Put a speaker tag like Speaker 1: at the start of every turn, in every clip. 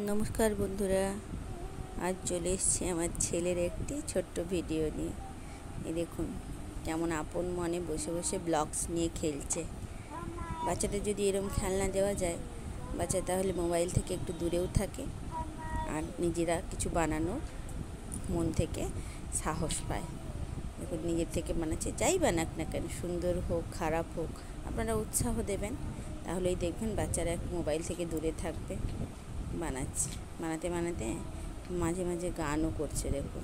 Speaker 1: নমস্কার বন্ধুরা, আজ চলে এসেছি আমার ছেলের একটি ছোট্ট ভিডিও নিয়ে। এই দেখুন কেমন আপন মনে বসে বসে ব্লগস নিয়ে খেলছে। বাচ্চাদের যদি এরকম খেলনা দেওয়া যায়, বাচ্চা তাহলে মোবাইল থেকে একটু দূরেও থাকে আর নিজেরা কিছু বানানোর মন থেকে সাহস পায়। দেখুন নিজের থেকে বানাচ্ছে, যাই বানাক না কেন, সুন্দর হোক খারাপ হোক, আপনারা উৎসাহ দেবেন, তাহলেই দেখবেন বাচ্চারা একটু মোবাইল থেকে দূরে থাকবে। বানাচ্ছে, বানাতে বানাতে মাঝে মাঝে গানও করছে। দেখুন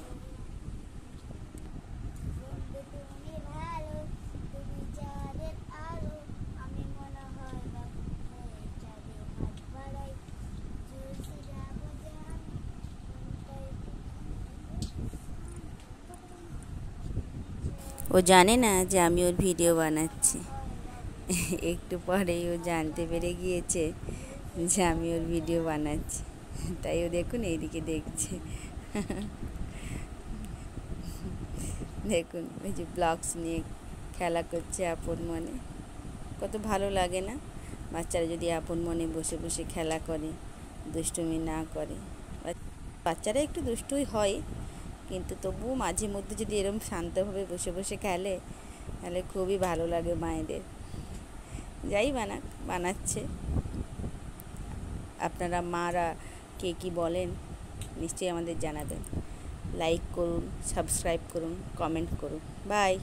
Speaker 1: ও জানে না যে আমি ওর ভিডিও বানাচ্ছি। একটু পরেই ও জানতে পেরে গিয়েছে যে আমি ওর ভিডিও বানাচ্ছি, তাই ও দেখুন এইদিকে দেখছে। দেখুন ওই যে ব্লগস নিয়ে খেলা করছে আপন মনে। কত ভালো লাগে না বাচ্চারা যদি আপন মনে বসে বসে খেলা করে, দুষ্টুমি না করে। বাচ্চারা একটু দুষ্টুই হয়, কিন্তু তবুও মাঝে মধ্যে যদি এরকম শান্তভাবে বসে বসে খেলে তাহলে খুবই ভালো লাগে মায়েদের। যাই বানাক, বানাচ্ছে। আপনারা মারা কে কী বলেন নিশ্চয়ই আমাদের জানাবেন। লাইক করুন, সাবস্ক্রাইব করুন, কমেন্ট করুন। বাই।